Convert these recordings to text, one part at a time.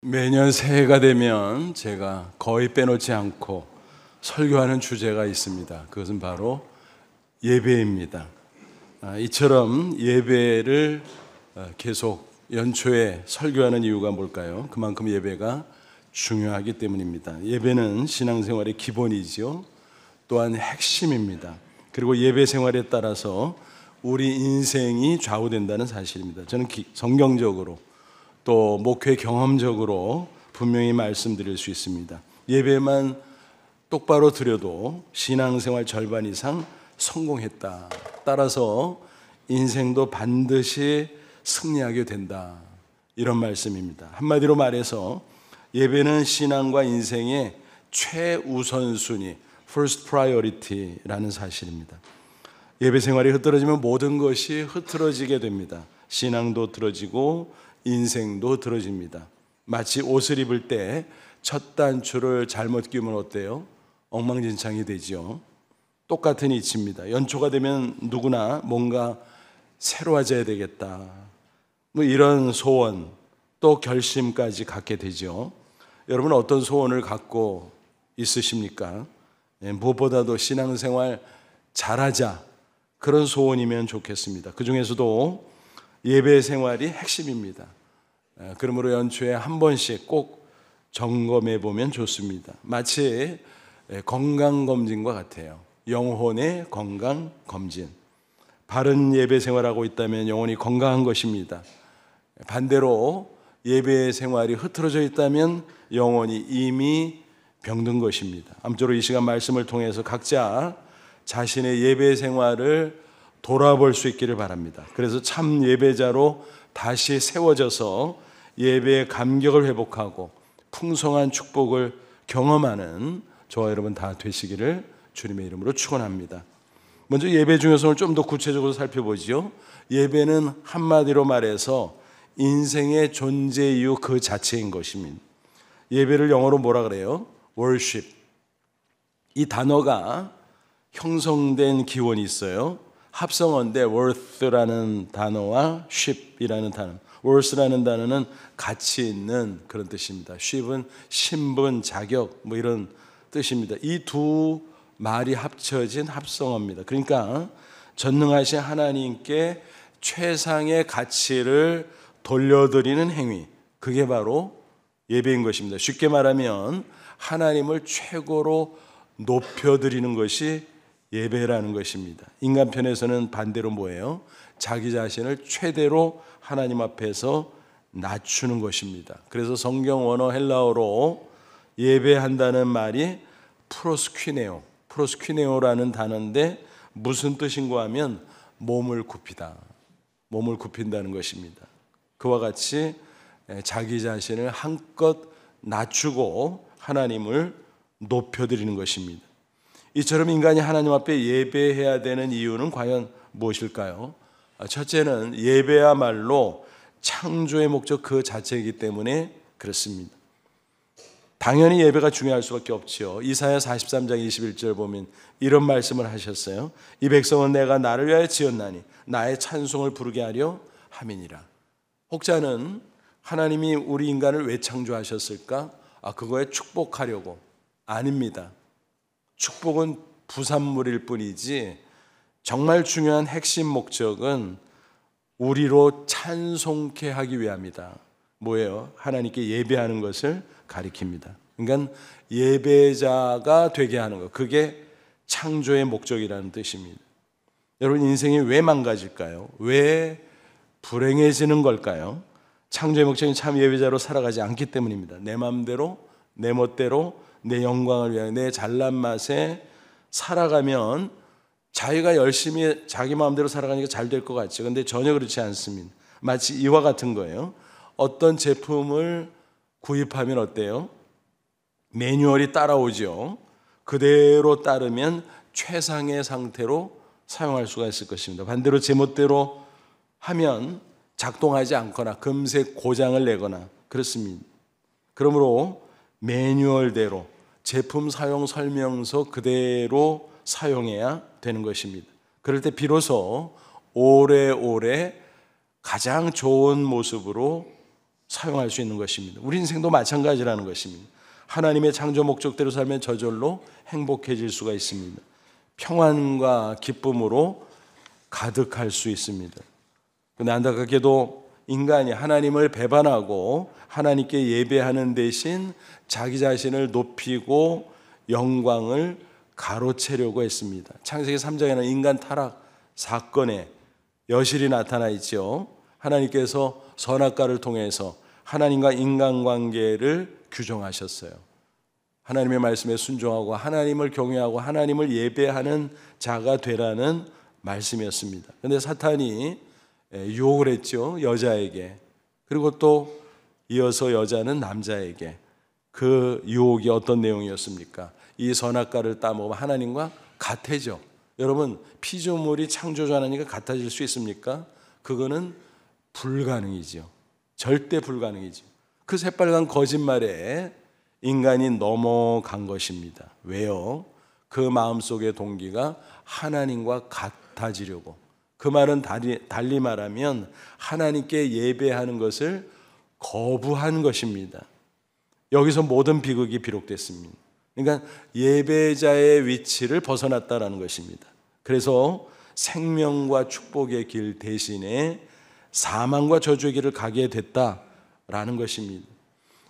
매년 새해가 되면 제가 거의 빼놓지 않고 설교하는 주제가 있습니다. 그것은 바로 예배입니다. 이처럼 예배를 계속 연초에 설교하는 이유가 뭘까요? 그만큼 예배가 중요하기 때문입니다. 예배는 신앙생활의 기본이지요. 또한 핵심입니다. 그리고 예배 생활에 따라서 우리 인생이 좌우된다는 사실입니다. 저는 성경적으로 또 목회 경험적으로 분명히 말씀드릴 수 있습니다. 예배만 똑바로 드려도 신앙생활 절반 이상 성공했다. 따라서 인생도 반드시 승리하게 된다. 이런 말씀입니다. 한마디로 말해서 예배는 신앙과 인생의 최우선순위, first priority라는 사실입니다. 예배 생활이 흐트러지면 모든 것이 흐트러지게 됩니다. 신앙도 흐트러지고 인생도 들어집니다. 마치 옷을 입을 때 첫 단추를 잘못 끼우면 어때요? 엉망진창이 되죠. 똑같은 이치입니다. 연초가 되면 누구나 뭔가 새로워져야 되겠다. 이런 소원 또 결심까지 갖게 되죠. 여러분은 어떤 소원을 갖고 있으십니까? 무엇보다도 신앙생활 잘하자 그런 소원이면 좋겠습니다. 그 중에서도 예배 생활이 핵심입니다. 그러므로 연초에 한 번씩 꼭 점검해 보면 좋습니다. 마치 건강검진과 같아요. 영혼의 건강검진. 바른 예배 생활하고 있다면 영혼이 건강한 것입니다. 반대로 예배 생활이 흐트러져 있다면 영혼이 이미 병든 것입니다. 아무쪼록 이 시간 말씀을 통해서 각자 자신의 예배 생활을 돌아볼 수 있기를 바랍니다. 그래서 참 예배자로 다시 세워져서 예배의 감격을 회복하고 풍성한 축복을 경험하는 저와 여러분 다 되시기를 주님의 이름으로 축원합니다. 먼저 예배 중요성을 좀 더 구체적으로 살펴보죠. 예배는 한마디로 말해서 인생의 존재 이유 그 자체인 것입니다. 예배를 영어로 뭐라 그래요? worship. 이 단어가 형성된 기원이 있어요. 합성어인데 worth라는 단어와 ship이라는 단어. worth라는 단어는 가치 있는 그런 뜻입니다. ship은 신분, 자격 이런 뜻입니다. 이 두 말이 합쳐진 합성어입니다. 그러니까 전능하신 하나님께 최상의 가치를 돌려드리는 행위, 그게 바로 예배인 것입니다. 쉽게 말하면 하나님을 최고로 높여드리는 것이 예배라는 것입니다. 인간 편에서는 반대로 뭐예요? 자기 자신을 최대로 하나님 앞에서 낮추는 것입니다. 그래서 성경 원어 헬라어로 예배한다는 말이 프로스퀴네오라는 단어인데 무슨 뜻인가 하면 몸을 굽히다. 몸을 굽힌다는 것입니다. 그와 같이 자기 자신을 한껏 낮추고 하나님을 높여드리는 것입니다. 이처럼 인간이 하나님 앞에 예배해야 되는 이유는 과연 무엇일까요? 첫째는 예배야말로 창조의 목적 그 자체이기 때문에 그렇습니다. 당연히 예배가 중요할 수밖에 없지요. 이사야 43장 21절 보면 이런 말씀을 하셨어요. 이 백성은 내가 나를 위하여 지었나니 나의 찬송을 부르게 하려 함이니라. 혹자는 하나님이 우리 인간을 왜 창조하셨을까? 그거에 축복하려고. 아닙니다. 축복은 부산물일 뿐이지 정말 중요한 핵심 목적은 우리로 찬송케 하기 위함이다. 뭐예요? 하나님께 예배하는 것을 가리킵니다. 그러니까 예배자가 되게 하는 것, 그게 창조의 목적이라는 뜻입니다. 여러분 인생이 왜 망가질까요? 왜 불행해지는 걸까요? 창조의 목적이 참 예배자로 살아가지 않기 때문입니다. 내 마음대로, 내 멋대로, 내 영광을 위하여 내 잘난 맛에 살아가면 자기가 열심히 자기 마음대로 살아가니까 잘 될 것 같죠. 그런데 전혀 그렇지 않습니다. 마치 이와 같은 거예요. 어떤 제품을 구입하면 어때요? 매뉴얼이 따라오죠. 그대로 따르면 최상의 상태로 사용할 수가 있을 것입니다. 반대로 제 멋대로 하면 작동하지 않거나 금세 고장을 내거나 그렇습니다. 그러므로 매뉴얼대로 제품 사용 설명서 그대로 사용해야 되는 것입니다. 그럴 때 비로소 오래오래 가장 좋은 모습으로 사용할 수 있는 것입니다. 우리 인생도 마찬가지라는 것입니다. 하나님의 창조 목적대로 살면 저절로 행복해질 수가 있습니다. 평안과 기쁨으로 가득할 수 있습니다. 그런데 안타깝게도 인간이 하나님을 배반하고 하나님께 예배하는 대신 자기 자신을 높이고 영광을 가로채려고 했습니다. 창세기 3장에는 인간 타락 사건에 여실히 나타나 있죠. 하나님께서 선악과를 통해서 하나님과 인간관계를 규정하셨어요. 하나님의 말씀에 순종하고 하나님을 경외하고 하나님을 예배하는 자가 되라는 말씀이었습니다. 그런데 사탄이 유혹을 했죠. 여자에게. 그리고 또 이어서 여자는 남자에게. 그 유혹이 어떤 내용이었습니까? 이 선악과를 따먹으면 하나님과 같아져. 여러분, 피조물이 창조주 하나님과 같아질 수 있습니까? 그거는 불가능이죠. 절대 불가능이죠. 그 새빨간 거짓말에 인간이 넘어간 것입니다. 왜요? 그 마음속의 동기가 하나님과 같아지려고. 그 말은 달리 말하면 하나님께 예배하는 것을 거부한 것입니다. 여기서 모든 비극이 비롯됐습니다. 그러니까 예배자의 위치를 벗어났다라는 것입니다. 그래서 생명과 축복의 길 대신에 사망과 저주의 길을 가게 됐다라는 것입니다.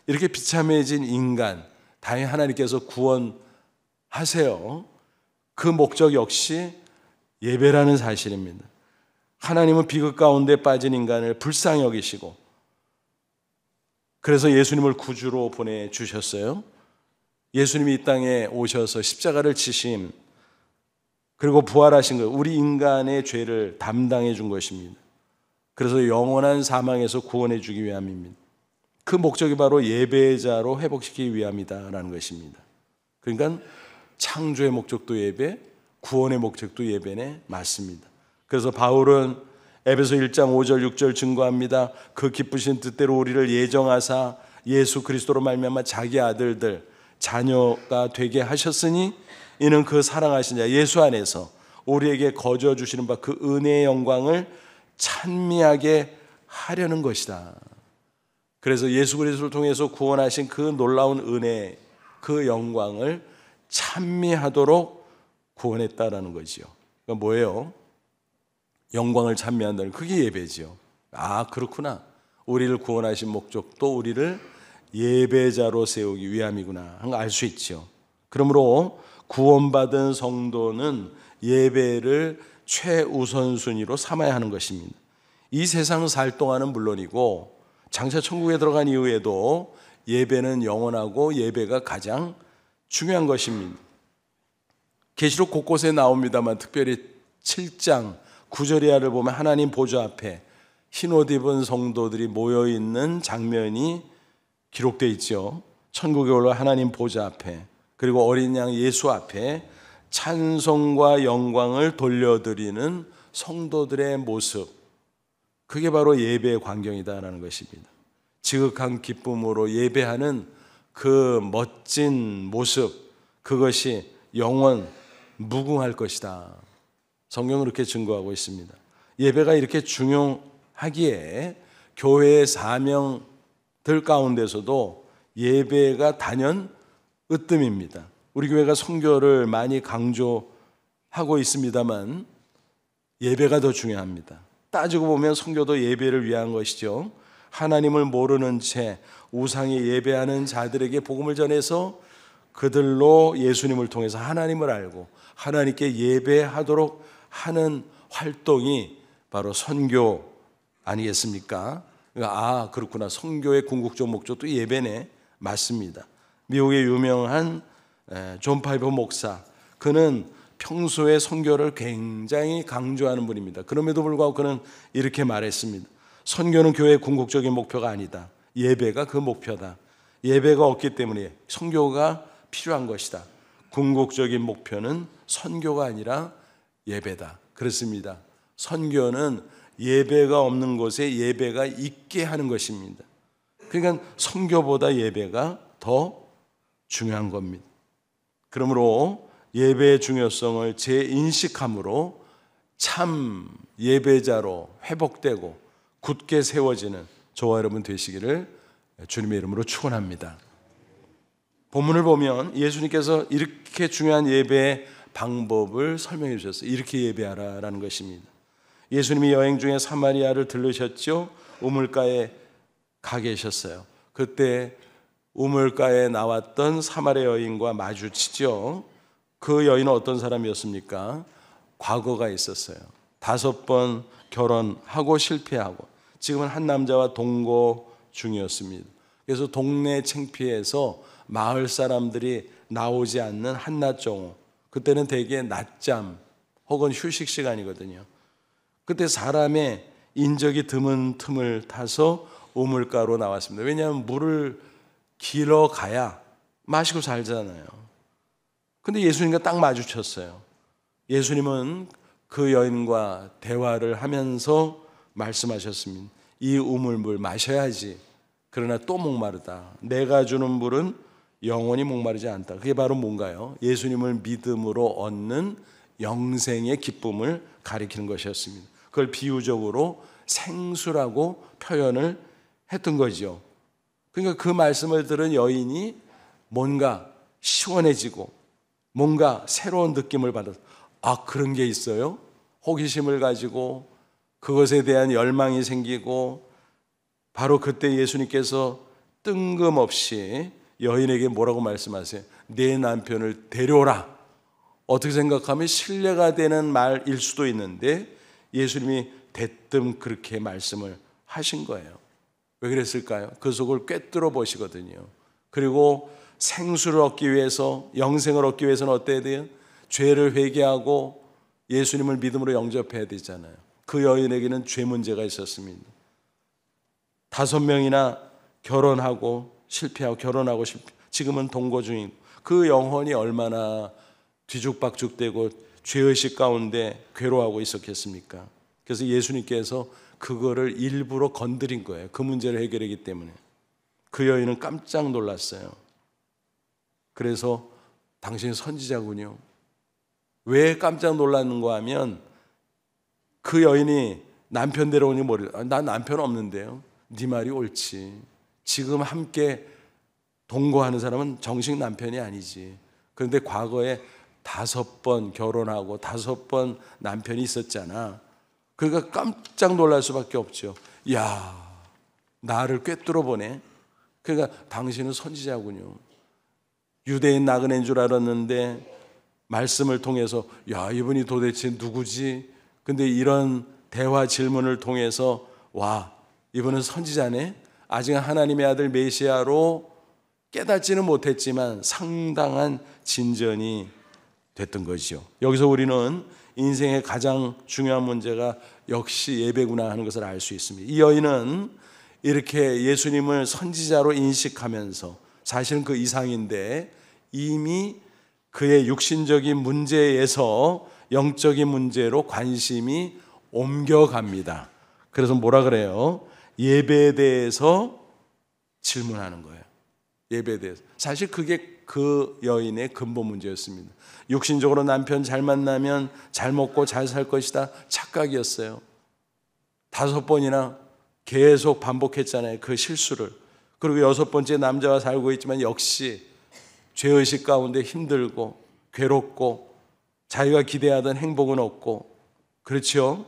이렇게 비참해진 인간, 다행히 하나님께서 구원하세요. 그 목적 역시 예배라는 사실입니다. 하나님은 비극 가운데 빠진 인간을 불쌍히 여기시고 그래서 예수님을 구주로 보내주셨어요. 예수님이 이 땅에 오셔서 십자가를 치심 그리고 부활하신 것, 우리 인간의 죄를 담당해 준 것입니다. 그래서 영원한 사망에서 구원해 주기 위함입니다. 그 목적이 바로 예배자로 회복시키기 위함이다라는 것입니다. 그러니까 창조의 목적도 예배, 구원의 목적도 예배네 맞습니다. 그래서 바울은 에베소 1장 5절 6절 증거합니다. 그 기쁘신 뜻대로 우리를 예정하사 예수 그리스도로 말미암아 자기 아들들 자녀가 되게 하셨으니 이는 그 사랑하신 자 예수 안에서 우리에게 거저 주시는 바 그 은혜의 영광을 찬미하게 하려는 것이다. 그래서 예수 그리스도를 통해서 구원하신 그 놀라운 은혜, 그 영광을 찬미하도록 구원했다라는 거지요. 그러니까 뭐예요? 영광을 찬미한다는 그게 예배지요. 아, 그렇구나. 우리를 구원하신 목적도 우리를 예배자로 세우기 위함이구나 하는 걸 알 수 있죠. 그러므로 구원받은 성도는 예배를 최우선순위로 삼아야 하는 것입니다. 이 세상 살 동안은 물론이고 장차 천국에 들어간 이후에도 예배는 영원하고 예배가 가장 중요한 것입니다. 계시록 곳곳에 나옵니다만 특별히 7장 9절 이하를 보면 하나님 보좌 앞에 흰옷 입은 성도들이 모여있는 장면이 기록되어 있죠. 천국에 올라 하나님 보좌 앞에 그리고 어린 양 예수 앞에 찬송과 영광을 돌려드리는 성도들의 모습, 그게 바로 예배의 광경이다라는 것입니다. 지극한 기쁨으로 예배하는 그 멋진 모습, 그것이 영원 무궁할 것이다. 성경은 그렇게 증거하고 있습니다. 예배가 이렇게 중요하기에 교회의 사명들 가운데서도 예배가 단연 으뜸입니다. 우리 교회가 선교를 많이 강조하고 있습니다만 예배가 더 중요합니다. 따지고 보면 선교도 예배를 위한 것이죠. 하나님을 모르는 채 우상에 예배하는 자들에게 복음을 전해서 그들로 예수님을 통해서 하나님을 알고 하나님께 예배하도록 하는 활동이 바로 선교 아니겠습니까? 아, 그렇구나. 선교의 궁극적 목적도 예배네. 맞습니다. 미국의 유명한 존 파이버 목사, 그는 평소에 선교를 굉장히 강조하는 분입니다. 그럼에도 불구하고 그는 이렇게 말했습니다. 선교는 교회의 궁극적인 목표가 아니다. 예배가 그 목표다. 예배가 없기 때문에 선교가 필요한 것이다. 궁극적인 목표는 선교가 아니라 예배다. 그렇습니다. 선교는 예배가 없는 곳에 예배가 있게 하는 것입니다. 그러니까 선교보다 예배가 더 중요한 겁니다. 그러므로 예배의 중요성을 재인식함으로 참 예배자로 회복되고 굳게 세워지는 저와 여러분 되시기를 주님의 이름으로 축원합니다. 본문을 보면 예수님께서 이렇게 중요한 예배의 방법을 설명해 주셨어요. 이렇게 예배하라라는 것입니다. 예수님이 여행 중에 사마리아를 들르셨죠. 우물가에 가 계셨어요. 그때 우물가에 나왔던 사마리아 여인과 마주치죠. 그 여인은 어떤 사람이었습니까? 과거가 있었어요. 5번 결혼하고 실패하고 지금은 한 남자와 동거 중이었습니다. 그래서 동네 창피해서 마을 사람들이 나오지 않는 한낮 정오, 그때는 대개 낮잠 혹은 휴식 시간이거든요. 그때 사람의 인적이 드문 틈을 타서 우물가로 나왔습니다. 왜냐하면 물을 길어 가야 마시고 살잖아요. 근데 예수님과 딱 마주쳤어요. 예수님은 그 여인과 대화를 하면서 말씀하셨습니다. 이 우물물 마셔야지. 그러나 또 목마르다. 내가 주는 물은 영원히 목마르지 않다. 그게 바로 뭔가요? 예수님을 믿음으로 얻는 영생의 기쁨을 가리키는 것이었습니다. 그걸 비유적으로 생수라고 표현을 했던 거죠. 그러니까 그 말씀을 들은 여인이 뭔가 시원해지고 뭔가 새로운 느낌을 받아서 그런 게 있어요? 호기심을 가지고 그것에 대한 열망이 생기고 바로 그때 예수님께서 뜬금없이 여인에게 뭐라고 말씀하세요? 내 남편을 데려오라. 어떻게 생각하면 신뢰가 되는 말일 수도 있는데 예수님이 대뜸 그렇게 말씀을 하신 거예요. 왜 그랬을까요? 그 속을 꿰뚫어 보시거든요. 그리고 생수를 얻기 위해서, 영생을 얻기 위해서는 어때야 돼요? 죄를 회개하고 예수님을 믿음으로 영접해야 되잖아요. 그 여인에게는 죄 문제가 있었습니다. 5명이나 결혼하고 실패하고 결혼하고 지금은 동거 중이고 그 영혼이 얼마나 뒤죽박죽되고 죄의식 가운데 괴로워하고 있었겠습니까? 그래서 예수님께서 그거를 일부러 건드린 거예요. 그 문제를 해결하기 때문에. 그 여인은 깜짝 놀랐어요. 그래서 당신이 선지자군요. 왜 깜짝 놀랐는가 하면 그 여인이 남편 데려오니 난 남편 없는데요. 네 말이 옳지. 지금 함께 동거하는 사람은 정식 남편이 아니지. 그런데 과거에 5번 결혼하고 5번 남편이 있었잖아. 그러니까 깜짝 놀랄 수밖에 없죠. 야, 나를 꿰뚫어 보네. 그러니까 당신은 선지자군요. 유대인 나그네인 줄 알았는데 말씀을 통해서 야, 이분이 도대체 누구지? 근데 이런 대화 질문을 통해서 와, 이분은 선지자네. 아직 하나님의 아들 메시아로 깨닫지는 못했지만 상당한 진전이 됐던 거죠. 여기서 우리는 인생의 가장 중요한 문제가 역시 예배구나 하는 것을 알 수 있습니다. 이 여인은 이렇게 예수님을 선지자로 인식하면서 사실은 그 이상인데 이미 그의 육신적인 문제에서 영적인 문제로 관심이 옮겨갑니다. 그래서 뭐라 그래요? 예배에 대해서 질문하는 거예요. 예배에 대해서. 사실 그게 그 여인의 근본 문제였습니다. 육신적으로 남편 잘 만나면 잘 먹고 잘 살 것이다. 착각이었어요. 5번이나 계속 반복했잖아요. 그 실수를. 그리고 6번째 남자와 살고 있지만 역시 죄의식 가운데 힘들고 괴롭고 자기가 기대하던 행복은 없고 그렇죠?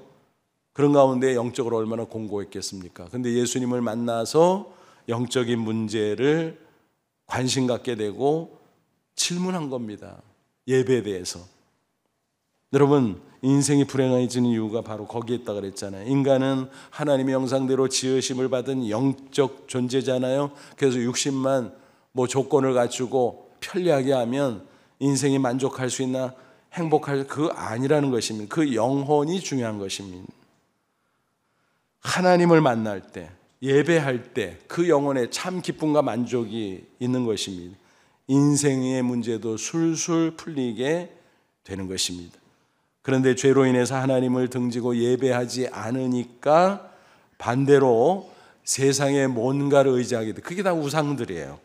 그런 가운데 영적으로 얼마나 공고했겠습니까? 근데 예수님을 만나서 영적인 문제를 관심 갖게 되고 질문한 겁니다. 예배에 대해서. 여러분, 인생이 불행해지는 이유가 바로 거기에 있다 그랬잖아요. 인간은 하나님의 형상대로 지으심을 받은 영적 존재잖아요. 그래서 육신만 조건을 갖추고 편리하게 하면 인생이 만족할 수 있나 행복할 그거 아니라는 것입니다. 그 영혼이 중요한 것입니다. 하나님을 만날 때, 예배할 때 그 영혼에 참 기쁨과 만족이 있는 것입니다. 인생의 문제도 술술 풀리게 되는 것입니다. 그런데 죄로 인해서 하나님을 등지고 예배하지 않으니까 반대로 세상에 뭔가를 의지하게 돼. 그게 다 우상들이에요.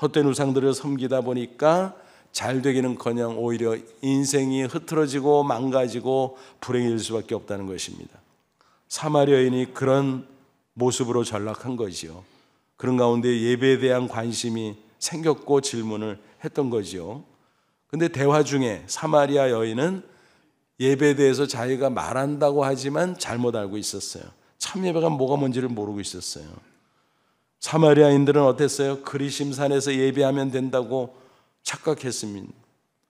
헛된 우상들을 섬기다 보니까 잘 되기는커녕 오히려 인생이 흐트러지고 망가지고 불행해질 수밖에 없다는 것입니다. 사마리아인이 그런 모습으로 전락한 거죠. 그런 가운데 예배에 대한 관심이 생겼고 질문을 했던 거죠. 근데 대화 중에 사마리아 여인은 예배에 대해서 자기가 말한다고 하지만 잘못 알고 있었어요. 참 예배가 뭐가 뭔지를 모르고 있었어요. 사마리아인들은 어땠어요? 그리심산에서 예배하면 된다고 착각했습니다.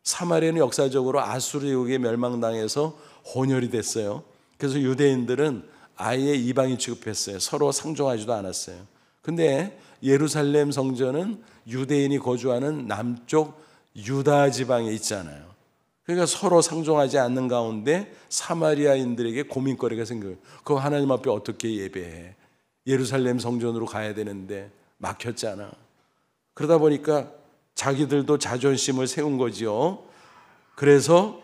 사마리아는 역사적으로 아수르에게 멸망당해서 혼혈이 됐어요. 그래서 유대인들은 아예 이방인 취급했어요. 서로 상종하지도 않았어요. 근데 예루살렘 성전은 유대인이 거주하는 남쪽 유다 지방에 있잖아요. 그러니까 서로 상종하지 않는 가운데 사마리아인들에게 고민거리가 생겨요. 그거 하나님 앞에 어떻게 예배해? 예루살렘 성전으로 가야 되는데 막혔잖아. 그러다 보니까 자기들도 자존심을 세운 거지요. 그래서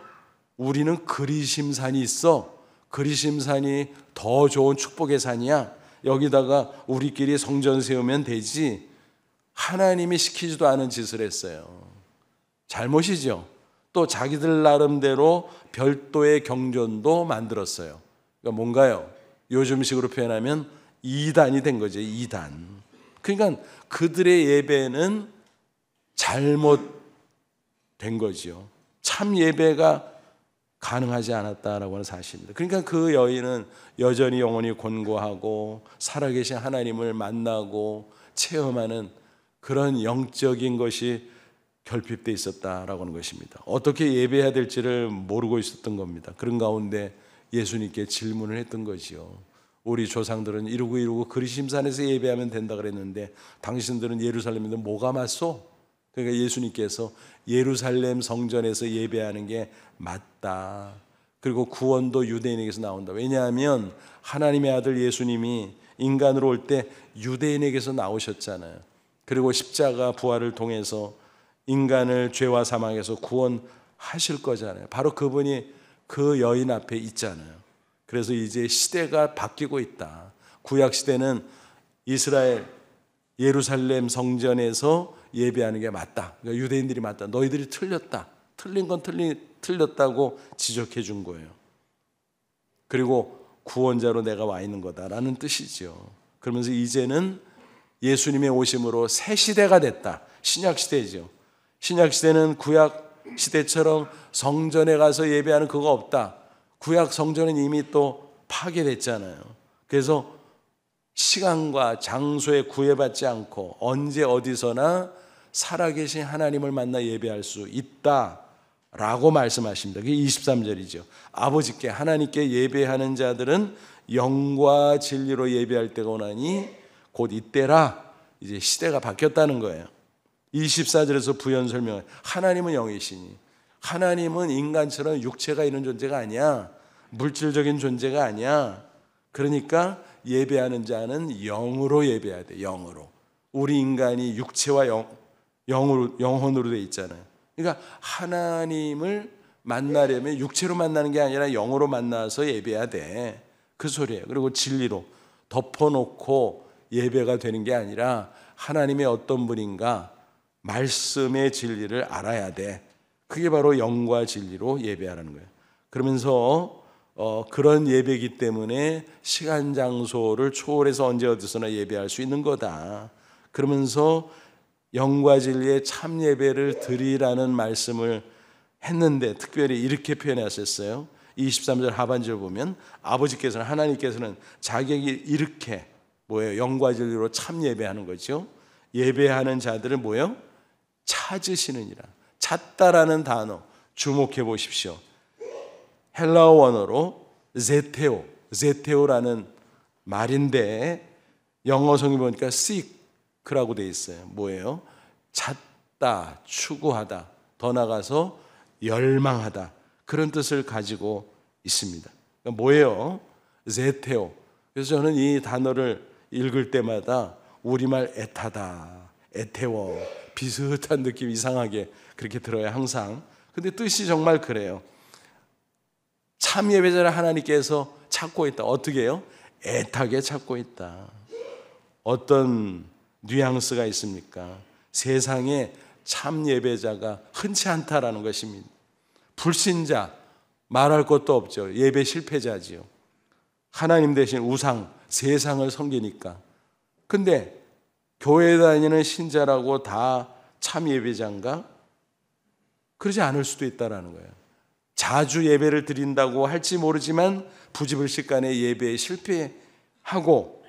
우리는 그리심산이 있어. 그리심산이 더 좋은 축복의 산이야. 여기다가 우리끼리 성전 세우면 되지. 하나님이 시키지도 않은 짓을 했어요. 잘못이죠. 또 자기들 나름대로 별도의 경전도 만들었어요. 그러니까 뭔가요? 요즘식으로 표현하면 이단이 된 거죠. 이단. 그러니까 그들의 예배는 잘못된 거지요. 참 예배가 가능하지 않았다라고 하는 사실입니다. 그러니까 그 여인은 여전히 영혼이 곤고하고 살아계신 하나님을 만나고 체험하는 그런 영적인 것이 결핍되어 있었다라고 하는 것입니다. 어떻게 예배해야 될지를 모르고 있었던 겁니다. 그런 가운데 예수님께 질문을 했던 거지요. 우리 조상들은 이루고 그리심산에서 예배하면 된다 그랬는데 당신들은 예루살렘인데 뭐가 맞소? 그러니까 예수님께서 예루살렘 성전에서 예배하는 게 맞다. 그리고 구원도 유대인에게서 나온다. 왜냐하면 하나님의 아들 예수님이 인간으로 올 때 유대인에게서 나오셨잖아요. 그리고 십자가 부활을 통해서 인간을 죄와 사망에서 구원하실 거잖아요. 바로 그분이 그 여인 앞에 있잖아요. 그래서 이제 시대가 바뀌고 있다. 구약 시대는 이스라엘 예루살렘 성전에서 예배하는 게 맞다. 그러니까 유대인들이 맞다. 너희들이 틀렸다. 틀린 건 틀렸다고 지적해 준 거예요. 그리고 구원자로 내가 와 있는 거다라는 뜻이죠. 그러면서 이제는 예수님의 오심으로 새 시대가 됐다. 신약 시대죠. 신약 시대는 구약 시대처럼 성전에 가서 예배하는 그거 없다. 구약 성전은 이미 또 파괴됐잖아요. 그래서 시간과 장소에 구애받지 않고 언제 어디서나 살아계신 하나님을 만나 예배할 수 있다라고 말씀하십니다. 그게 23절이죠. 아버지께 하나님께 예배하는 자들은 영과 진리로 예배할 때가 오나니 곧 이때라. 이제 시대가 바뀌었다는 거예요. 24절에서 부연 설명을 하나님은 영이시니 하나님은 인간처럼 육체가 있는 존재가 아니야. 물질적인 존재가 아니야. 그러니까 예배하는 자는 영으로 예배해야 돼. 영으로. 우리 인간이 육체와 영혼으로 돼 있잖아요. 그러니까 하나님을 만나려면 육체로 만나는 게 아니라 영으로 만나서 예배해야 돼. 그 소리예요. 그리고 진리로 덮어놓고 예배가 되는 게 아니라 하나님의 어떤 분인가 말씀의 진리를 알아야 돼. 그게 바로 영과 진리로 예배하라는 거예요. 그러면서 그런 예배이기 때문에 시간 장소를 초월해서 언제 어디서나 예배할 수 있는 거다. 그러면서 영과 진리의 참 예배를 드리라는 말씀을 했는데 특별히 이렇게 표현하셨어요. 23절 하반절 보면 아버지께서는 하나님께서는 자기에게 이렇게 뭐예요? 영과 진리로 참 예배하는 거죠. 예배하는 자들은 뭐예요? 찾으시느니라. 찾다라는 단어 주목해 보십시오. 헬라어 원어로 제테오라는 말인데 영어 성경 보니까 seek라고 되어 있어요. 뭐예요? 찾다, 추구하다, 더 나아가서 열망하다 그런 뜻을 가지고 있습니다. 그러니까 뭐예요? 제테오. 그래서 저는 이 단어를 읽을 때마다 우리말 애타다, 애태워 비슷한 느낌 이상하게 그렇게 들어요 항상. 근데 뜻이 정말 그래요. 참 예배자를 하나님께서 찾고 있다. 어떻게 해요? 애타게 찾고 있다. 어떤 뉘앙스가 있습니까? 세상에 참 예배자가 흔치 않다라는 것입니다. 불신자 말할 것도 없죠. 예배 실패자지요. 하나님 대신 우상 세상을 섬기니까. 근데 교회 다니는 신자라고 다 참 예배자인가? 그러지 않을 수도 있다라는 거예요. 자주 예배를 드린다고 할지 모르지만 부지불식간에 예배에 실패하고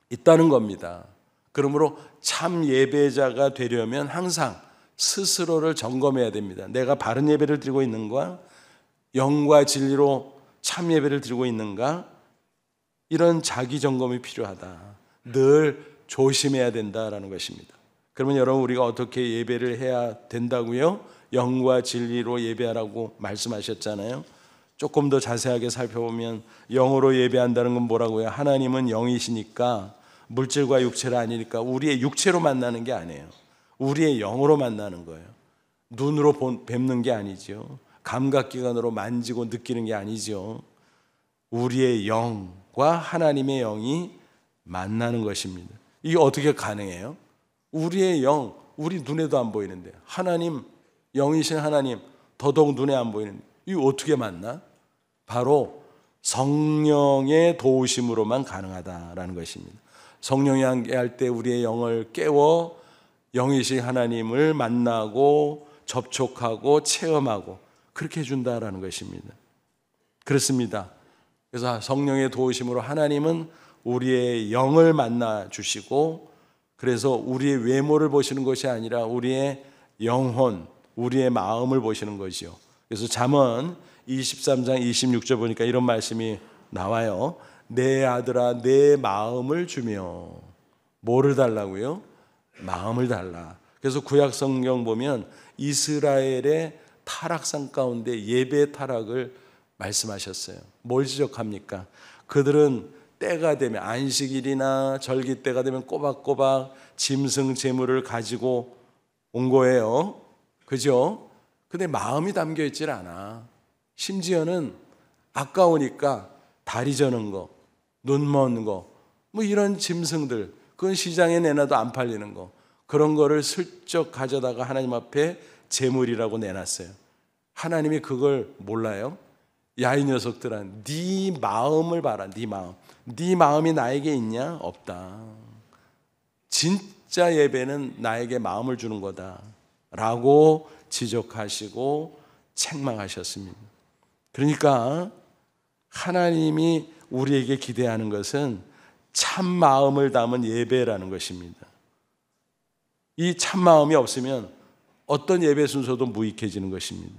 있다는 겁니다. 그러므로 참 예배자가 되려면 항상 스스로를 점검해야 됩니다. 내가 바른 예배를 드리고 있는가? 영과 진리로 참 예배를 드리고 있는가? 이런 자기 점검이 필요하다. 늘 조심해야 된다라는 것입니다. 그러면 여러분, 우리가 어떻게 예배를 해야 된다고요? 영과 진리로 예배하라고 말씀하셨잖아요. 조금 더 자세하게 살펴보면 영으로 예배한다는 건 뭐라고요? 하나님은 영이시니까 물질과 육체가 아니니까 우리의 육체로 만나는 게 아니에요. 우리의 영으로 만나는 거예요. 눈으로 뵙는 게 아니죠. 감각기관으로 만지고 느끼는 게 아니죠. 우리의 영과 하나님의 영이 만나는 것입니다. 이게 어떻게 가능해요? 우리의 영, 우리 눈에도 안 보이는데, 하나님, 영이신 하나님 더더욱 눈에 안 보이는데 이게 어떻게 만나? 바로 성령의 도우심으로만 가능하다라는 것입니다. 성령이 함께할 때 우리의 영을 깨워 영이신 하나님을 만나고 접촉하고 체험하고 그렇게 해준다라는 것입니다. 그렇습니다. 그래서 성령의 도우심으로 하나님은 우리의 영을 만나 주시고, 그래서 우리의 외모를 보시는 것이 아니라 우리의 영혼, 우리의 마음을 보시는 것이요. 그래서 잠언 23장 26절 보니까 이런 말씀이 나와요. 내 아들아, 내 마음을 주며. 뭐를 달라고요? 마음을 달라. 그래서 구약 성경 보면 이스라엘의 타락상 가운데 예배 타락을 말씀하셨어요. 뭘 지적합니까? 그들은 때가 되면, 안식일이나 절기 때가 되면 꼬박꼬박 짐승 제물을 가지고 온 거예요. 그죠? 근데 마음이 담겨 있질 않아. 심지어는 아까우니까 다리 저는 거, 눈 먼 거, 뭐 이런 짐승들, 그건 시장에 내놔도 안 팔리는 거, 그런 거를 슬쩍 가져다가 하나님 앞에 제물이라고 내놨어요. 하나님이 그걸 몰라요? 야, 이 녀석들아, 네 마음을 봐라. 네 마음. 네 마음이 나에게 있냐? 없다. 진짜 예배는 나에게 마음을 주는 거다 라고 지적하시고 책망하셨습니다. 그러니까 하나님이 우리에게 기대하는 것은 참 마음을 담은 예배라는 것입니다. 이 참 마음이 없으면 어떤 예배 순서도 무익해지는 것입니다.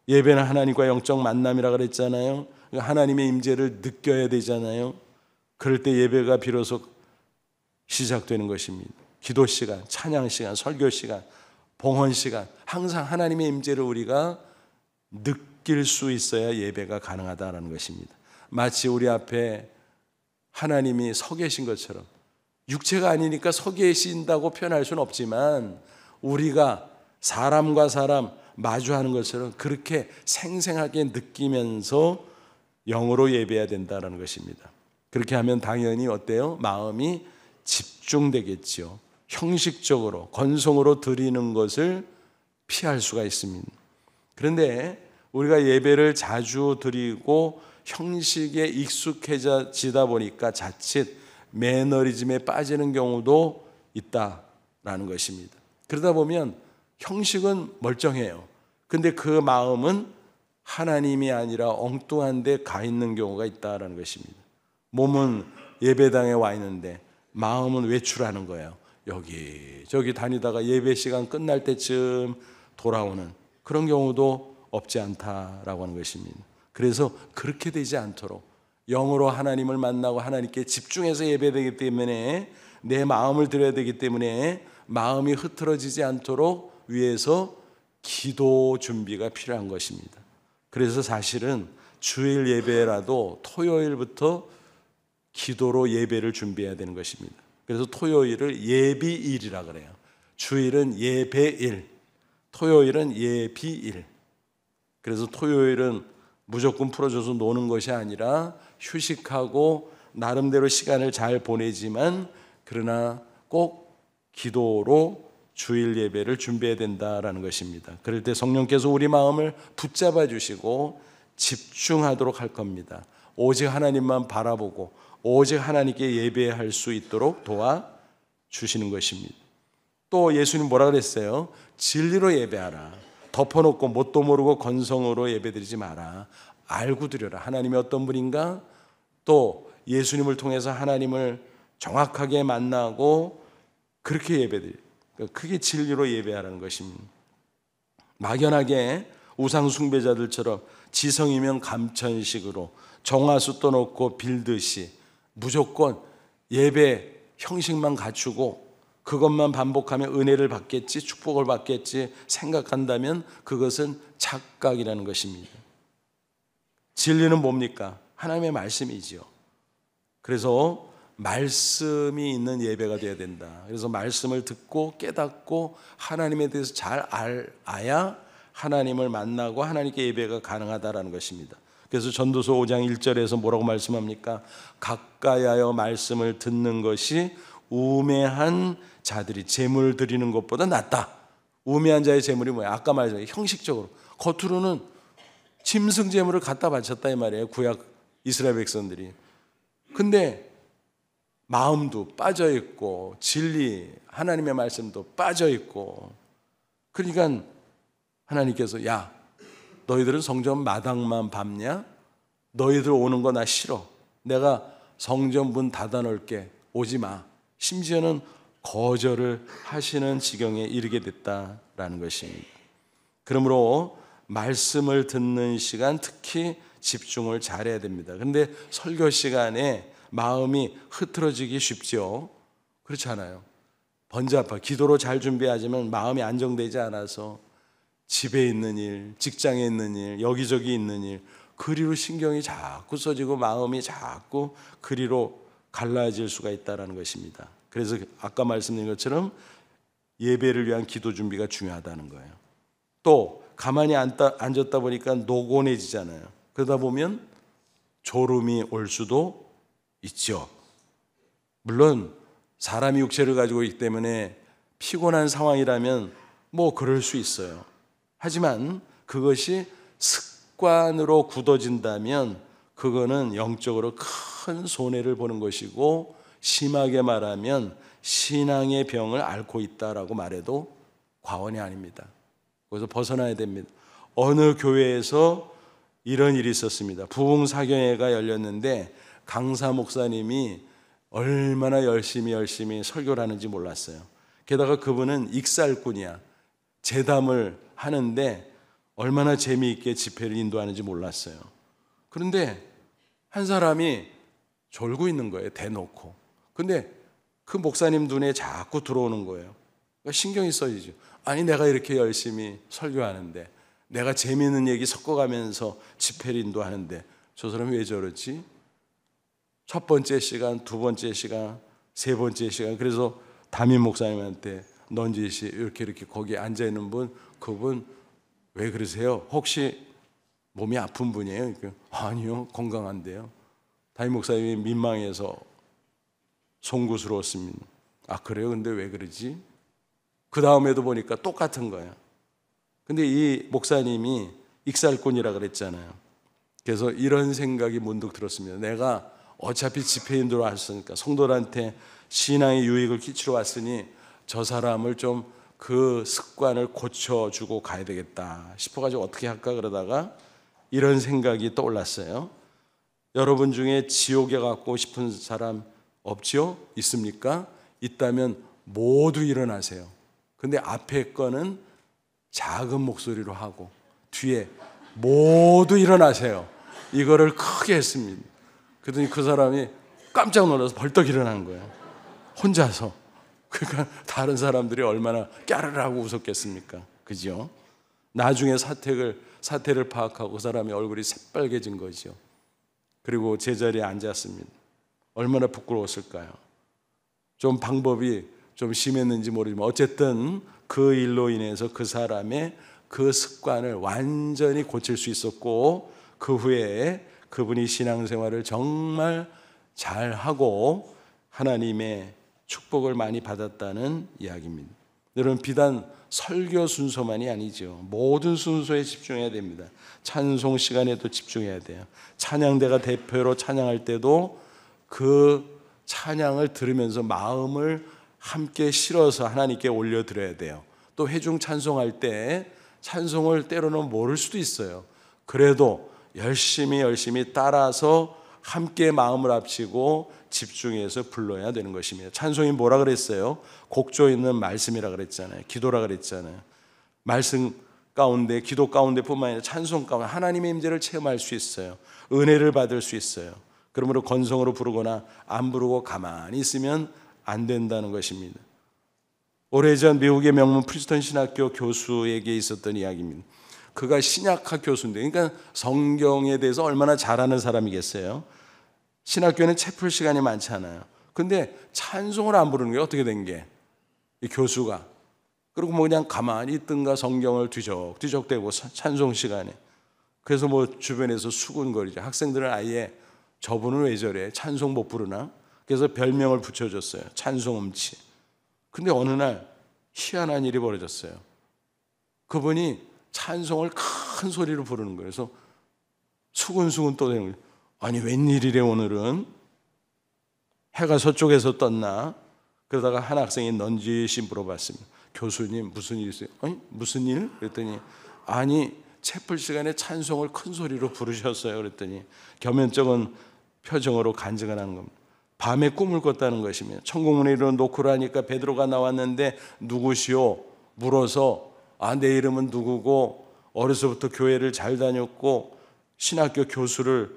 예배는 하나님과 영적 만남이라 그랬잖아요. 하나님의 임재를 느껴야 되잖아요. 그럴 때 예배가 비로소 시작되는 것입니다. 기도 시간, 찬양 시간, 설교 시간, 봉헌 시간, 항상 하나님의 임재를 우리가 느낄 수 있어야 예배가 가능하다는 것입니다. 마치 우리 앞에 하나님이 서 계신 것처럼, 육체가 아니니까 서 계신다고 표현할 수는 없지만 우리가 사람과 사람 마주하는 것처럼 그렇게 생생하게 느끼면서 영으로 예배해야 된다는 것입니다. 그렇게 하면 당연히 어때요? 마음이 집중되겠죠. 형식적으로, 건성으로 드리는 것을 피할 수가 있습니다. 그런데 우리가 예배를 자주 드리고 형식에 익숙해지다 보니까 자칫 매너리즘에 빠지는 경우도 있다라는 것입니다. 그러다 보면 형식은 멀쩡해요. 근데 그 마음은 하나님이 아니라 엉뚱한 데 가 있는 경우가 있다라는 것입니다. 몸은 예배당에 와 있는데 마음은 외출하는 거예요. 여기저기 다니다가 예배 시간 끝날 때쯤 돌아오는 그런 경우도 없지 않다라고 하는 것입니다. 그래서 그렇게 되지 않도록 영으로 하나님을 만나고 하나님께 집중해서 예배되기 때문에, 내 마음을 드려야 되기 때문에 마음이 흐트러지지 않도록 위해서 기도 준비가 필요한 것입니다. 그래서 사실은 주일 예배라도 토요일부터 기도로 예배를 준비해야 되는 것입니다. 그래서 토요일을 예비일이라 그래요. 주일은 예배일, 토요일은 예비일. 그래서 토요일은 무조건 풀어줘서 노는 것이 아니라 휴식하고 나름대로 시간을 잘 보내지만, 그러나 꼭 기도로 주일 예배를 준비해야 된다라는 것입니다. 그럴 때 성령께서 우리 마음을 붙잡아 주시고 집중하도록 할 겁니다. 오직 하나님만 바라보고 오직 하나님께 예배할 수 있도록 도와 주시는 것입니다. 또 예수님 뭐라 그랬어요? 진리로 예배하라. 덮어놓고 뭣도 모르고 건성으로 예배드리지 마라. 알고 드려라. 하나님이 어떤 분인가? 또 예수님을 통해서 하나님을 정확하게 만나고 그렇게 예배드려요. 그게 진리로 예배하라는 것입니다. 막연하게 우상 숭배자들처럼 지성이면 감천식으로 정화수 떠놓고 빌듯이 무조건 예배 형식만 갖추고 그것만 반복하면 은혜를 받겠지, 축복을 받겠지 생각한다면 그것은 착각이라는 것입니다. 진리는 뭡니까? 하나님의 말씀이지요. 그래서 말씀이 있는 예배가 되어야 된다. 그래서 말씀을 듣고 깨닫고 하나님에 대해서 잘 알아야 하나님을 만나고 하나님께 예배가 가능하다라는 것입니다. 그래서 전도서 5장 1절에서 뭐라고 말씀합니까? 가까이하여 말씀을 듣는 것이 우매한 자들이 제물 드리는 것보다 낫다. 우매한 자의 제물이 뭐야? 아까 말했잖아요. 형식적으로 겉으로는 짐승 제물을 갖다 바쳤다 이 말이에요. 구약 이스라엘 백성들이. 근데 마음도 빠져 있고 진리 하나님의 말씀도 빠져 있고, 그러니까 하나님께서 야 너희들은 성전 마당만 밟냐? 너희들 오는 거 나 싫어. 내가 성전 문 닫아 놓을게. 오지 마. 심지어는 거절을 하시는 지경에 이르게 됐다라는 것입니다. 그러므로 말씀을 듣는 시간 특히 집중을 잘해야 됩니다. 그런데 설교 시간에 마음이 흐트러지기 쉽죠. 그렇지 않아요? 번잡하 기도로 잘 준비하지만 마음이 안정되지 않아서 집에 있는 일, 직장에 있는 일, 여기저기 있는 일, 그리로 신경이 자꾸 써지고 마음이 자꾸 그리로 갈라질 수가 있다는 것입니다. 그래서 아까 말씀드린 것처럼 예배를 위한 기도 준비가 중요하다는 거예요. 또 가만히 앉았다 보니까 노곤해지잖아요. 그러다 보면 졸음이 올 수도 있죠. 물론 사람이 육체를 가지고 있기 때문에 피곤한 상황이라면 뭐 그럴 수 있어요. 하지만 그것이 습관으로 굳어진다면 그거는 영적으로 큰 손해를 보는 것이고, 심하게 말하면 신앙의 병을 앓고 있다라고 말해도 과언이 아닙니다. 그래서 벗어나야 됩니다. 어느 교회에서 이런 일이 있었습니다. 부흥사경회가 열렸는데 강사 목사님이 얼마나 열심히 설교를 하는지 몰랐어요. 게다가 그분은 익살꾼이야. 제담을 하는데 얼마나 재미있게 집회를 인도하는지 몰랐어요. 그런데 한 사람이 졸고 있는 거예요. 대놓고. 근데 그 목사님 눈에 자꾸 들어오는 거예요. 그러니까 신경이 써지죠. 아니 내가 이렇게 열심히 설교하는데, 내가 재미있는 얘기 섞어가면서 집회를 인도하는데 저 사람이 왜 저러지? 첫 번째 시간, 두 번째 시간, 세 번째 시간. 그래서 담임 목사님한테 넌지시 이렇게 거기에 앉아있는 분, 그분 왜 그러세요? 혹시 몸이 아픈 분이에요? 아니요, 건강한데요. 담임 목사님이 민망해서 송구스러웠습니다. 아 그래요? 근데 왜 그러지? 그 다음에도 보니까 똑같은 거예요. 근데 이 목사님이 익살꾼이라 그랬잖아요. 그래서 이런 생각이 문득 들었습니다. 내가 어차피 집회 인도를 왔으니까, 성도들한테 신앙의 유익을 끼치러 왔으니 저 사람을 좀 그 습관을 고쳐주고 가야 되겠다 싶어가지고 어떻게 할까 그러다가 이런 생각이 떠올랐어요. 여러분 중에 지옥에 가고 싶은 사람 없죠? 있습니까? 있다면 모두 일어나세요. 근데 앞에 거는 작은 목소리로 하고 뒤에 모두 일어나세요. 이거를 크게 했습니다. 그랬더니 그 사람이 깜짝 놀라서 벌떡 일어난 거예요. 혼자서. 그러니까 다른 사람들이 얼마나 까르르하고 웃었겠습니까? 그죠? 나중에 사태를 파악하고 그 사람의 얼굴이 새빨개진 거죠. 그리고 제자리에 앉았습니다. 얼마나 부끄러웠을까요? 좀 방법이 좀 심했는지 모르지만 어쨌든 그 일로 인해서 그 사람의 그 습관을 완전히 고칠 수 있었고, 그 후에 그분이 신앙생활을 정말 잘하고 하나님의 축복을 많이 받았다는 이야기입니다. 여러분, 비단 설교 순서만이 아니죠. 모든 순서에 집중해야 됩니다. 찬송 시간에도 집중해야 돼요. 찬양대가 대표로 찬양할 때도 그 찬양을 들으면서 마음을 함께 실어서 하나님께 올려드려야 돼요. 또 회중 찬송할 때 찬송을 때로는 모를 수도 있어요. 그래도 열심히 따라서 함께 마음을 합치고 집중해서 불러야 되는 것입니다. 찬송이 뭐라 그랬어요? 곡조 있는 말씀이라 그랬잖아요. 기도라 그랬잖아요. 말씀 가운데, 기도 가운데 뿐만 아니라 찬송 가운데 하나님의 임재를 체험할 수 있어요. 은혜를 받을 수 있어요. 그러므로 건성으로 부르거나 안 부르고 가만히 있으면 안 된다는 것입니다. 오래전 미국의 명문 프리스턴 신학교 교수에게 있었던 이야기입니다. 그가 신약학 교수인데, 그러니까 성경에 대해서 얼마나 잘 아는 사람이겠어요. 신학교에는 채플 시간이 많잖아요. 근데 찬송을 안 부르는 게 어떻게 된 게? 이 교수가. 그리고 뭐 그냥 가만히 있든가 성경을 뒤적뒤적대고 찬송 시간에. 그래서 뭐 주변에서 수군거리죠. 학생들은 아예 저분은 왜 저래? 찬송 못 부르나? 그래서 별명을 붙여줬어요. 찬송음치. 근데 어느 날 희한한 일이 벌어졌어요. 그분이 찬송을 큰 소리로 부르는 거예요. 그래서 수근수근 떠대는 거예요. 아니 웬일이래 오늘은? 해가 서쪽에서 떴나? 그러다가 한 학생이 넌지시 물어봤습니다. 교수님 무슨 일 있어요? 아니 무슨 일? 그랬더니 아니 채플 시간에 찬송을 큰 소리로 부르셨어요. 그랬더니 겸연쩍은 표정으로 간증을 하는 겁니다. 밤에 꿈을 꿨다는 것이며 천국문에 이르러 노크를 하니까 베드로가 나왔는데 누구시오? 물어서 내 이름은 누구고 어려서부터 교회를 잘 다녔고 신학교 교수를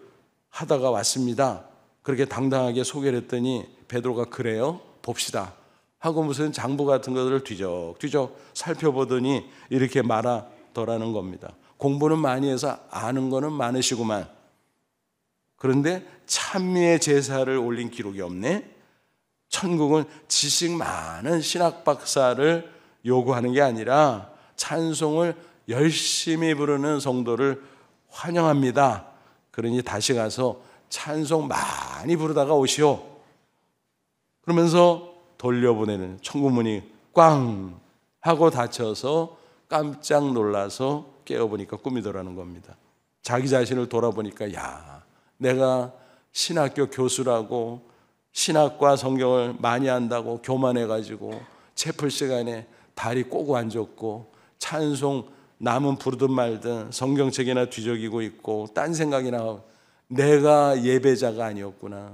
하다가 왔습니다. 그렇게 당당하게 소개를 했더니 베드로가 그래요? 봅시다 하고 무슨 장부 같은 것들을 뒤적뒤적 살펴보더니 이렇게 말하더라는 겁니다. 공부는 많이 해서 아는 거는 많으시구만. 그런데 찬미의 제사를 올린 기록이 없네. 천국은 지식 많은 신학 박사를 요구하는 게 아니라 찬송을 열심히 부르는 성도를 환영합니다. 그러니 다시 가서 찬송 많이 부르다가 오시오. 그러면서 돌려보내는 천국문이 꽝 하고 닫혀서 깜짝 놀라서 깨어보니까 꿈이더라는 겁니다. 자기 자신을 돌아보니까 내가 신학교 교수라고 신학과 성경을 많이 안다고 교만해가지고 채플 시간에 다리 꼬고 앉았고 찬송 남은 부르든 말든 성경책이나 뒤적이고 있고 딴 생각이나 하고 내가 예배자가 아니었구나.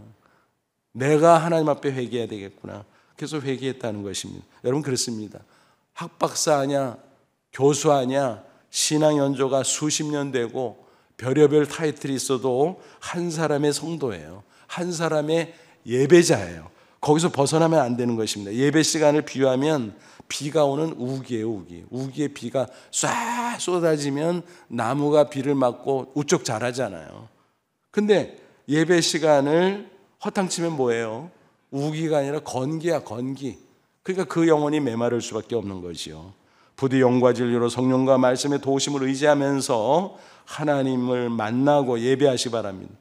내가 하나님 앞에 회개해야 되겠구나. 그래서 회개했다는 것입니다. 여러분 그렇습니다. 학박사 아냐 교수 아냐 신앙 연조가 수십 년 되고 별의별 타이틀이 있어도 한 사람의 성도예요. 한 사람의 예배자예요. 거기서 벗어나면 안 되는 것입니다. 예배 시간을 비유하면 비가 오는 우기예요. 우기에 비가 쏴 쏟아지면 나무가 비를 맞고 우쩍 자라잖아요. 근데 예배 시간을 허탕치면 뭐예요? 우기가 아니라 건기야, 건기. 그러니까 그 영혼이 메마를 수밖에 없는 거지요. 부디 영과 진리로 성령과 말씀의 도우심을 의지하면서 하나님을 만나고 예배하시 바랍니다.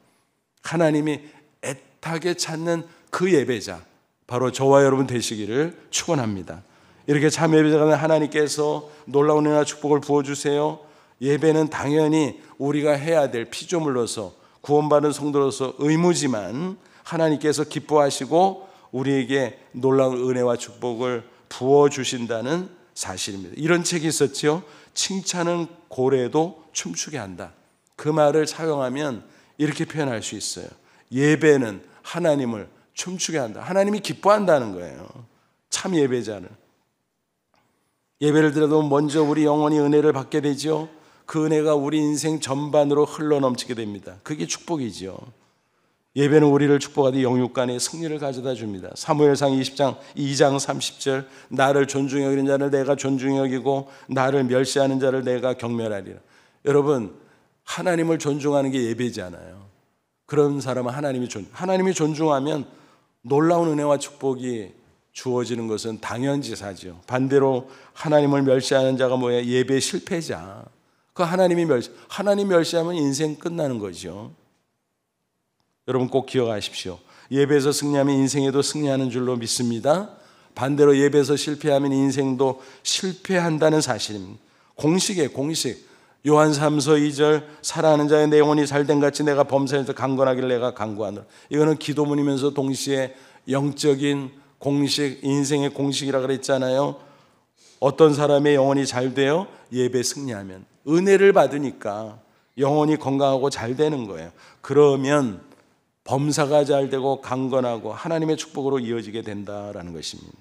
하나님이 애타게 찾는 그 예배자, 바로 저와 여러분 되시기를 축원합니다. 이렇게 참 예배자가 된 하나님께서 놀라운 은혜와 축복을 부어주세요. 예배는 당연히 우리가 해야 될 피조물로서 구원받은 성도로서 의무지만 하나님께서 기뻐하시고 우리에게 놀라운 은혜와 축복을 부어주신다는 사실입니다. 이런 책이 있었지요. 칭찬은 고래도 춤추게 한다. 그 말을 사용하면 이렇게 표현할 수 있어요. 예배는 하나님을 춤추게 한다. 하나님이 기뻐한다는 거예요. 참 예배자는. 예배를 드려도 먼저 우리 영혼이 은혜를 받게 되죠. 그 은혜가 우리 인생 전반으로 흘러넘치게 됩니다. 그게 축복이죠. 예배는 우리를 축복하되 영육간에 승리를 가져다 줍니다. 사무엘상 2장 30절 나를 존중히 여기는 자를 내가 존중히 여기고 나를 멸시하는 자를 내가 경멸하리라. 여러분 하나님을 존중하는 게 예배잖아요. 그런 사람은 하나님이 존중하면 놀라운 은혜와 축복이 주어지는 것은 당연지사죠. 반대로 하나님을 멸시하는 자가 뭐예요? 예배 실패자. 그 하나님 멸시하면 인생 끝나는 거죠. 여러분 꼭 기억하십시오. 예배에서 승리하면 인생에도 승리하는 줄로 믿습니다. 반대로 예배에서 실패하면 인생도 실패한다는 사실입니다. 공식이에요. 공식. 요한 3서 2절 사랑하는 자의 내 영혼이 잘된 같이 내가 범사에서 강건하길 내가 강구하노라. 이거는 기도문이면서 동시에 영적인 공식, 인생의 공식이라 그랬잖아요. 어떤 사람의 영혼이 잘 돼요? 예배 승리하면. 은혜를 받으니까 영혼이 건강하고 잘 되는 거예요. 그러면 범사가 잘 되고 강건하고 하나님의 축복으로 이어지게 된다라는 것입니다.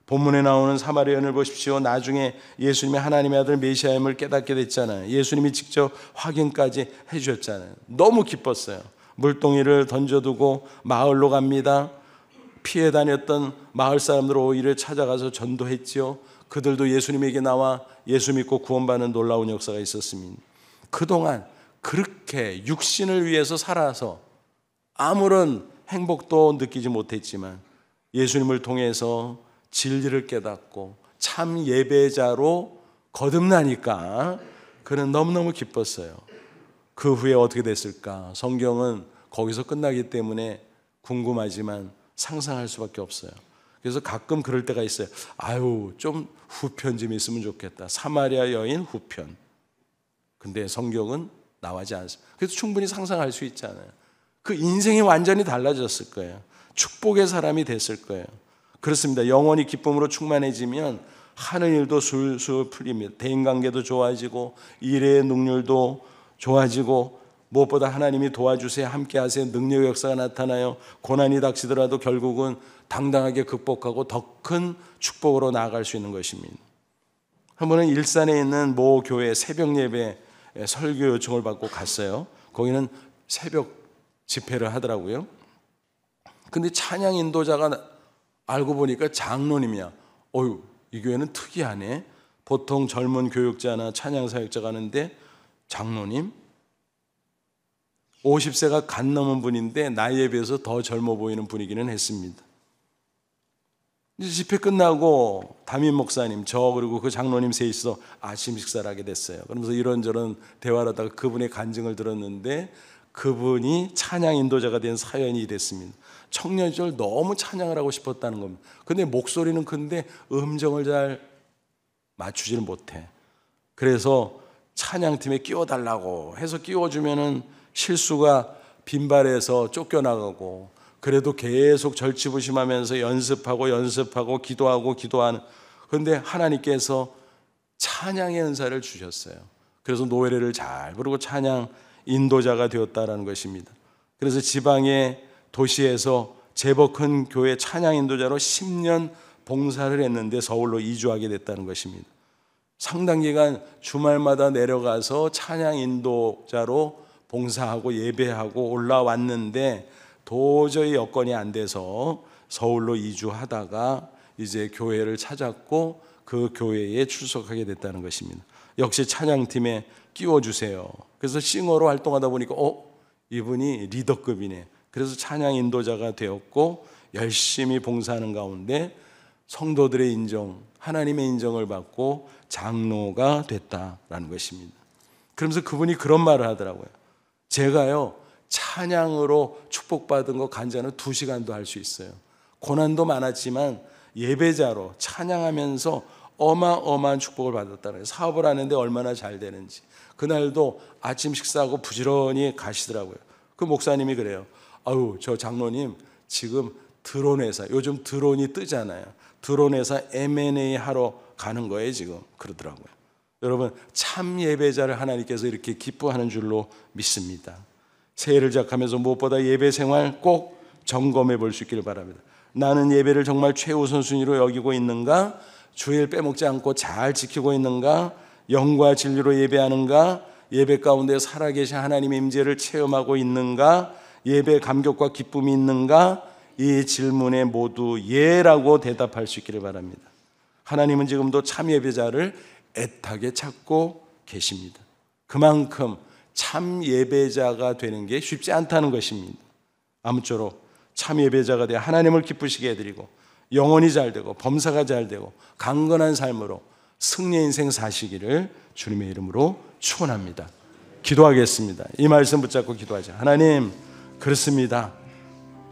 본문에 나오는 사마리아 여인을 보십시오. 나중에 예수님이 하나님의 아들 메시아임을 깨닫게 됐잖아요. 예수님이 직접 확인까지 해주셨잖아요. 너무 기뻤어요. 물동이를 던져두고 마을로 갑니다. 피해 다녔던 마을 사람들 오히려 찾아가서 전도했지요. 그들도 예수님에게 나와 예수 믿고 구원받는 놀라운 역사가 있었습니다. 그동안 그렇게 육신을 위해서 살아서 아무런 행복도 느끼지 못했지만 예수님을 통해서 진리를 깨닫고 참 예배자로 거듭나니까 그는 너무너무 기뻤어요. 그 후에 어떻게 됐을까? 성경은 거기서 끝나기 때문에 궁금하지만 상상할 수밖에 없어요. 그래서 가끔 그럴 때가 있어요. 아유, 좀 후편 좀 있으면 좋겠다. 사마리아 여인 후편. 근데 성경은 나오지 않습니다. 그래서 충분히 상상할 수 있잖아요. 그 인생이 완전히 달라졌을 거예요. 축복의 사람이 됐을 거예요. 그렇습니다. 영원히 기쁨으로 충만해지면 하는 일도 술술 풀립니다. 대인관계도 좋아지고 일의 능률도 좋아지고 무엇보다 하나님이 도와주세요, 함께 하세요, 능력의 역사가 나타나요. 고난이 닥치더라도 결국은 당당하게 극복하고 더 큰 축복으로 나아갈 수 있는 것입니다. 한 번은 일산에 있는 모 교회 새벽 예배 설교 요청을 받고 갔어요. 거기는 새벽 집회를 하더라고요. 근데 찬양 인도자가 알고 보니까 장로님이야. 어휴, 이 교회는 특이하네. 보통 젊은 교육자나 찬양 사역자가 하는데 장로님? 50세가 간 넘은 분인데 나이에 비해서 더 젊어 보이는 분이기는 했습니다. 이제 집회 끝나고 담임 목사님, 저 그리고 그 장로님 셋이서 아침 식사를 하게 됐어요. 그러면서 이런저런 대화를 하다가 그분의 간증을 들었는데 그분이 찬양 인도자가 된 사연이 이랬습니다. 청년 시절 너무 찬양을 하고 싶었다는 겁니다. 근데 목소리는 큰데 음정을 잘 맞추지를 못해. 그래서 찬양팀에 끼워달라고 해서 끼워주면은 실수가 빈발해서 쫓겨나가고, 그래도 계속 절치부심하면서 연습하고 기도하는. 그런데 하나님께서 찬양의 은사를 주셨어요. 그래서 노래를 잘 부르고 찬양 인도자가 되었다라는 것입니다. 그래서 지방의 도시에서 제법 큰 교회 찬양 인도자로 10년 봉사를 했는데 서울로 이주하게 됐다는 것입니다. 상당 기간 주말마다 내려가서 찬양 인도자로 봉사하고 예배하고 올라왔는데 도저히 여건이 안 돼서 서울로 이주하다가 이제 교회를 찾았고 그 교회에 출석하게 됐다는 것입니다. 역시 찬양팀에 끼워주세요. 그래서 싱어로 활동하다 보니까 이분이 리더급이네. 그래서 찬양 인도자가 되었고 열심히 봉사하는 가운데 성도들의 인정, 하나님의 인정을 받고 장로가 됐다라는 것입니다. 그러면서 그분이 그런 말을 하더라고요. 제가요, 찬양으로 축복받은 거 간증은 2시간도 할 수 있어요. 고난도 많았지만 예배자로 찬양하면서 어마어마한 축복을 받았다는 거예요. 사업을 하는데 얼마나 잘 되는지. 그날도 아침 식사하고 부지런히 가시더라고요. 그 목사님이 그래요. 아유, 저 장로님 지금 드론 회사, 요즘 드론이 뜨잖아요. 드론 회사 M&A 하러 가는 거예요 지금. 그러더라고요. 여러분, 참 예배자를 하나님께서 이렇게 기뻐하는 줄로 믿습니다. 새해를 시작하면서 무엇보다 예배 생활 꼭 점검해 볼 수 있기를 바랍니다. 나는 예배를 정말 최우선순위로 여기고 있는가? 주일 빼먹지 않고 잘 지키고 있는가? 영과 진리로 예배하는가? 예배 가운데 살아계신 하나님의 임재를 체험하고 있는가? 예배 감격과 기쁨이 있는가? 이 질문에 모두 예라고 대답할 수 있기를 바랍니다. 하나님은 지금도 참 예배자를 애타게 찾고 계십니다. 그만큼 참 예배자가 되는 게 쉽지 않다는 것입니다. 아무쪼록 참 예배자가 되어 하나님을 기쁘시게 해드리고 영혼이 잘 되고 범사가 잘 되고 강건한 삶으로 승리의 인생 사시기를 주님의 이름으로 축원합니다. 기도하겠습니다. 이 말씀 붙잡고 기도하자. 하나님, 그렇습니다.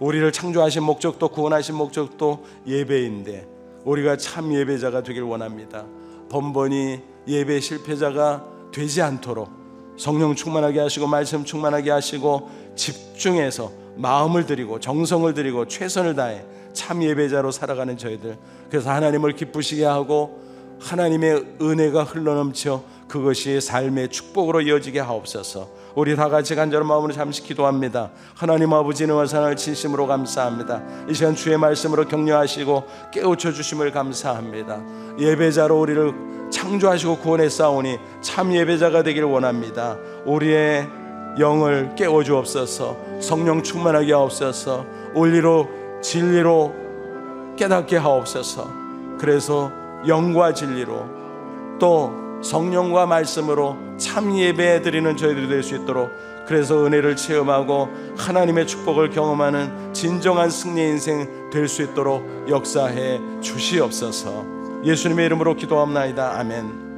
우리를 창조하신 목적도 구원하신 목적도 예배인데 우리가 참 예배자가 되길 원합니다. 번번이 예배 실패자가 되지 않도록 성령 충만하게 하시고 말씀 충만하게 하시고 집중해서 마음을 드리고 정성을 드리고 최선을 다해 참 예배자로 살아가는 저희들, 그래서 하나님을 기쁘시게 하고 하나님의 은혜가 흘러넘쳐 그것이 삶의 축복으로 이어지게 하옵소서. 우리 다 같이 간절한 마음으로 잠시 기도합니다. 하나님 아버지 은혜와 사랑을 진심으로 감사합니다. 이 시간 주의 말씀으로 격려하시고 깨우쳐 주심을 감사합니다. 예배자로 우리를 창조하시고 구원했사오니 참 예배자가 되기를 원합니다. 우리의 영을 깨워주옵소서. 성령 충만하게 하옵소서. 원리로 진리로 깨닫게 하옵소서. 그래서 영과 진리로 또 성령과 말씀으로 참 예배 드리는 저희들이 될 수 있도록, 그래서 은혜를 체험하고 하나님의 축복을 경험하는 진정한 승리의 인생 될 수 있도록 역사해 주시옵소서. 예수님의 이름으로 기도합나이다. 아멘.